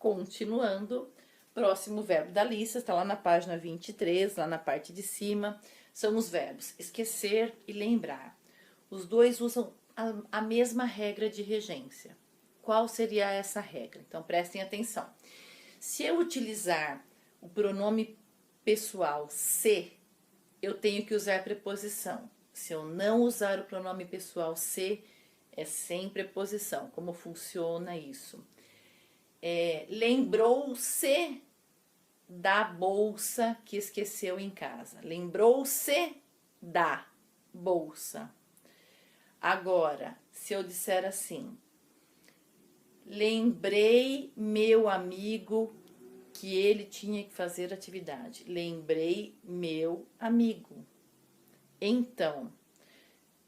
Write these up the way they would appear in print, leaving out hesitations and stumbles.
Continuando, próximo verbo da lista, está lá na página 23, lá na parte de cima, são os verbos esquecer e lembrar. Os dois usam a mesma regra de regência. Qual seria essa regra? Então, prestem atenção. Se eu utilizar o pronome pessoal se, eu tenho que usar preposição. Se eu não usar o pronome pessoal se, é sem preposição. Como funciona isso? Lembrou-se da bolsa que esqueceu em casa. Lembrou-se da bolsa. Agora, se eu disser assim, lembrei meu amigo que ele tinha que fazer atividade. Lembrei meu amigo. Então,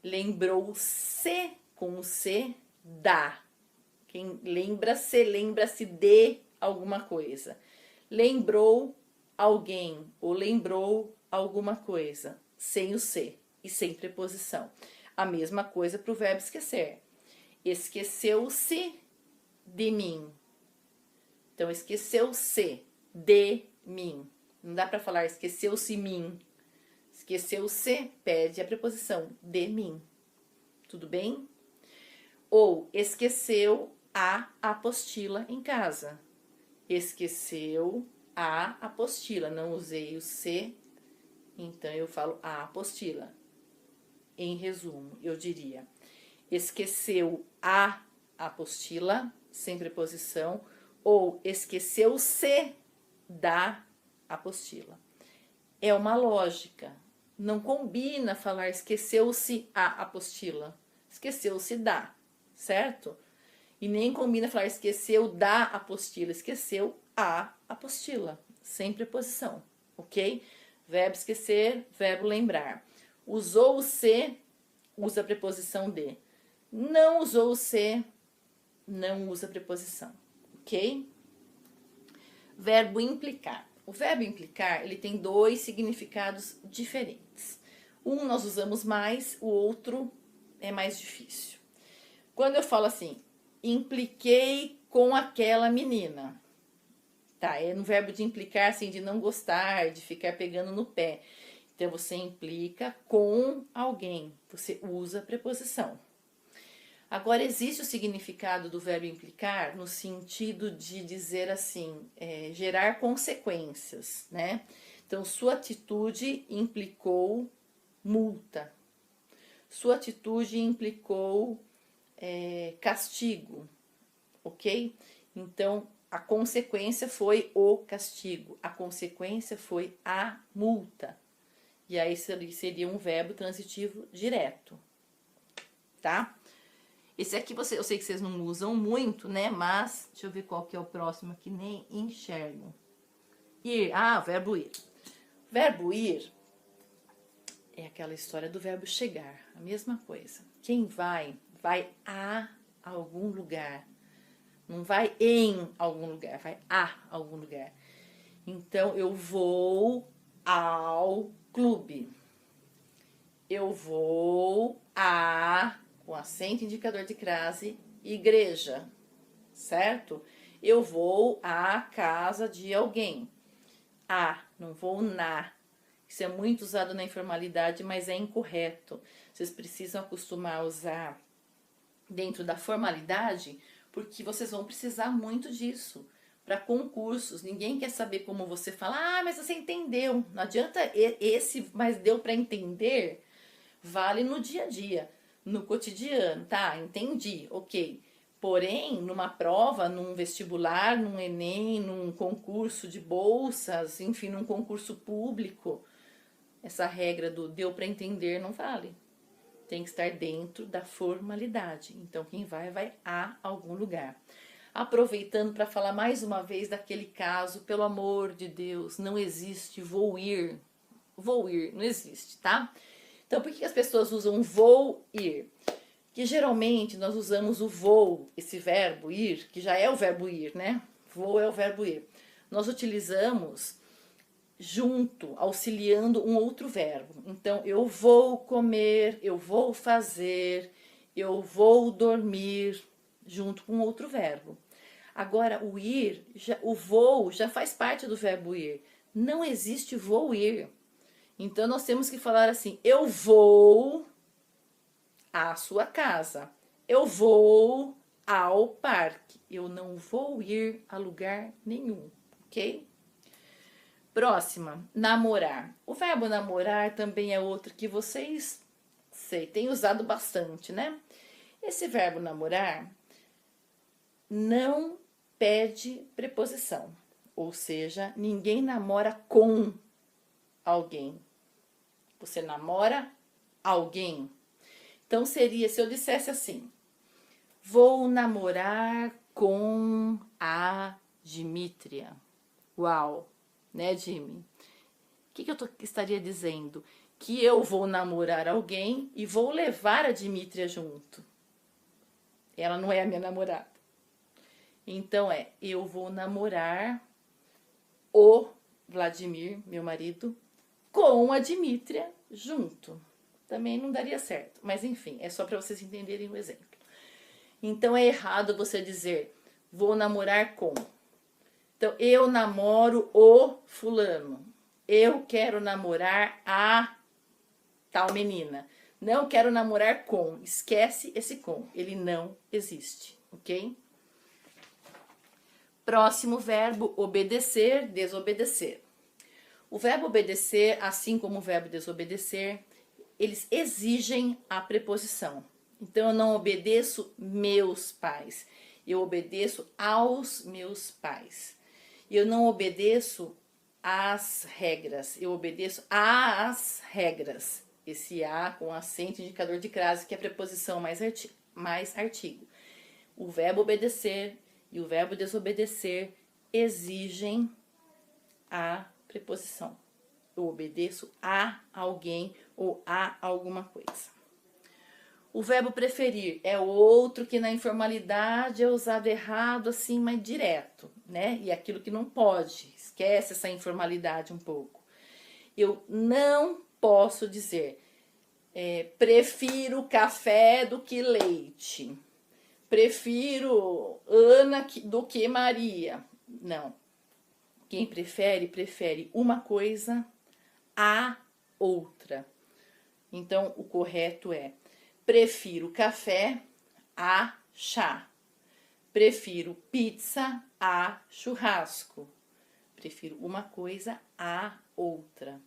lembrou-se com o se da. Quem lembra-se de alguma coisa. Lembrou alguém ou lembrou alguma coisa, sem o se e sem preposição. A mesma coisa para o verbo esquecer. Esqueceu-se de mim. Então, esqueceu-se de mim. Não dá para falar esqueceu-se mim. Esqueceu-se pede a preposição de mim. Tudo bem? Ou esqueceu a apostila em casa. Esqueceu a apostila. Não usei o se, então eu falo a apostila. Em resumo, eu diria, esqueceu a apostila, sem preposição, ou esqueceu-se da apostila. É uma lógica. Não combina falar esqueceu-se a apostila. Esqueceu-se da, certo? E nem combina falar esqueceu da apostila. Esqueceu a apostila, sem preposição, ok? Verbo esquecer, verbo lembrar. Usou o se, usa a preposição de. Não usou o se, não usa a preposição, ok? Verbo implicar. O verbo implicar, ele tem dois significados diferentes. Um nós usamos mais, o outro é mais difícil. Quando eu falo assim, impliquei com aquela menina. Tá, é no verbo de implicar, assim, de não gostar, de ficar pegando no pé. Então, você implica com alguém, você usa a preposição. Agora, existe o significado do verbo implicar no sentido de dizer assim, gerar consequências, né? Então, sua atitude implicou multa. Sua atitude implicou castigo, ok? Então, a consequência foi o castigo, a consequência foi a multa. E aí seria um verbo transitivo direto, tá? Esse aqui eu sei que vocês não usam muito, né? Mas, deixa eu ver qual que é o próximo aqui, nem enxergo. Ir, verbo ir. Verbo ir é aquela história do verbo chegar, a mesma coisa. Quem vai a algum lugar. Não vai em algum lugar, vai a algum lugar. Então, eu vou ao clube. Eu vou com acento indicador de crase, igreja, certo? Eu vou à casa de alguém. Não vou na. Isso é muito usado na informalidade, mas é incorreto. Vocês precisam acostumar a usar dentro da formalidade, porque vocês vão precisar muito disso para concursos. Ninguém quer saber como você fala, mas você entendeu. Não adianta esse, mas deu para entender, vale no dia a dia, no cotidiano, tá? Entendi, ok. Porém, numa prova, num vestibular, num Enem, num concurso de bolsas, enfim, num concurso público, essa regra do deu para entender não vale. Tem que estar dentro da formalidade. Então, quem vai a algum lugar. Aproveitando para falar mais uma vez daquele caso, pelo amor de Deus, não existe vou ir. Vou ir, não existe, tá? Então, por que as pessoas usam vou ir? Que geralmente nós usamos o vou, esse verbo ir, que já é o verbo ir, né? Vou é o verbo ir. Nós utilizamos junto, auxiliando um outro verbo. Então, eu vou comer, eu vou fazer, eu vou dormir, junto com outro verbo. Agora, o ir, o vou, já faz parte do verbo ir. Não existe vou ir. Então, nós temos que falar assim, eu vou à sua casa. Eu vou ao parque. Eu não vou ir a lugar nenhum, ok? Próxima, namorar. O verbo namorar também é outro que vocês, têm usado bastante, né? Esse verbo namorar não pede preposição. Ou seja, ninguém namora com alguém. Você namora alguém. Então seria, se eu dissesse assim, vou namorar com a Dimítria. Uau, né, Jimmy? O que eu estaria dizendo? Que eu vou namorar alguém e vou levar a Dimítria junto. Ela não é a minha namorada. Então eu vou namorar o Vladimir, meu marido, com a Dimítria junto. Também não daria certo, mas enfim, é só para vocês entenderem o exemplo. Então é errado você dizer vou namorar com. Então eu namoro o fulano. Eu quero namorar a tal menina. Não quero namorar com. Esquece esse com. Ele não existe, ok? Próximo verbo, obedecer, desobedecer. O verbo obedecer, assim como o verbo desobedecer, eles exigem a preposição. Então, eu não obedeço meus pais. Eu obedeço aos meus pais. Eu não obedeço às regras. Eu obedeço às regras. Esse A com acento indicador de crase, que é a preposição mais artigo. O verbo obedecer e o verbo desobedecer exigem a preposição. Eu obedeço a alguém ou a alguma coisa. O verbo preferir é outro que na informalidade é usado errado, assim, mas direto, né? E aquilo que não pode. Esquece essa informalidade um pouco. Eu não posso dizer prefiro café do que leite. Prefiro Ana do que Maria. Não. Quem prefere uma coisa a outra. Então, o correto é prefiro café a chá. Prefiro pizza a churrasco. Prefiro uma coisa a outra.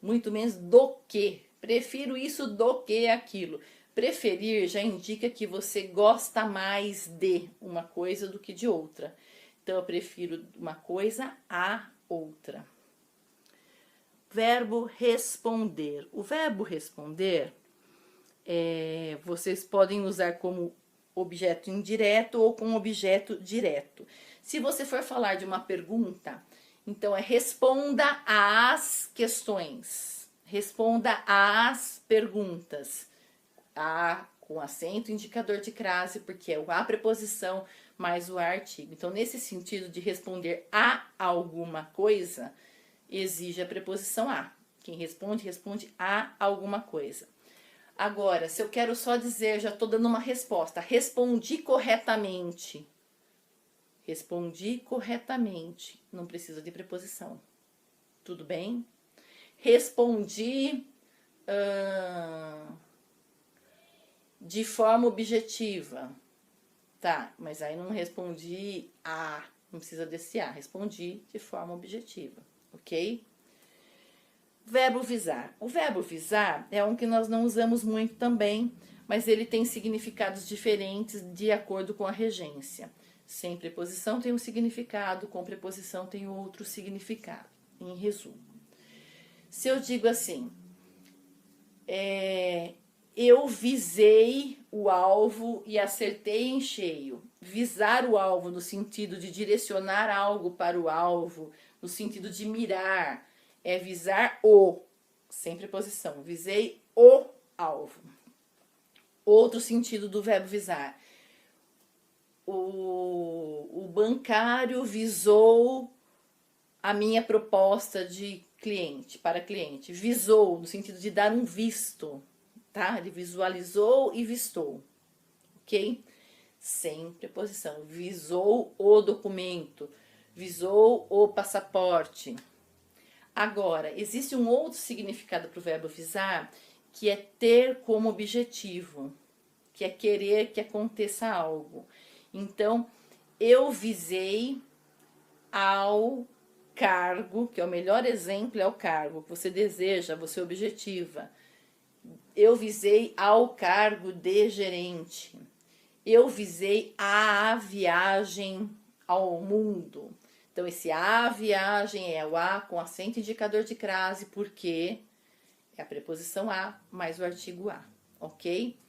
Muito menos do que. Prefiro isso do que aquilo. Preferir já indica que você gosta mais de uma coisa do que de outra. Então, eu prefiro uma coisa a outra. Verbo responder. O verbo responder, vocês podem usar como objeto indireto ou com objeto direto. Se você for falar de uma pergunta, então responda às questões. Responda às perguntas. A com acento indicador de crase, porque é a preposição mais o artigo. Então, nesse sentido de responder a alguma coisa, exige a preposição a. Quem responde, responde a alguma coisa. Agora, se eu quero só dizer, já estou dando uma resposta, respondi corretamente. Respondi corretamente, não precisa de preposição. Tudo bem? Respondi de forma objetiva. Tá, mas aí não respondi a, não precisa desse a, respondi de forma objetiva, ok? Verbo visar. O verbo visar é um que nós não usamos muito também, mas ele tem significados diferentes de acordo com a regência. Sem preposição tem um significado, com preposição tem outro significado, em resumo. Se eu digo assim, eu visei o alvo e acertei em cheio. Visar o alvo no sentido de direcionar algo para o alvo, no sentido de mirar, é visar o, sem preposição, visei o alvo. Outro sentido do verbo visar. O bancário visou a minha proposta de cliente, para cliente. Visou, no sentido de dar um visto, tá? Ele visualizou e vistou, ok? sem preposição. Visou o documento, visou o passaporte. Agora, existe um outro significado para o verbo visar, que é ter como objetivo, que é querer que aconteça algo. Então, eu visei ao cargo, que é o melhor exemplo, é o cargo que você deseja, você objetiva. Eu visei ao cargo de gerente. Eu visei a viagem ao mundo. Então, esse a viagem é o a com acento indicador de crase, porque é a preposição a mais o artigo a, ok?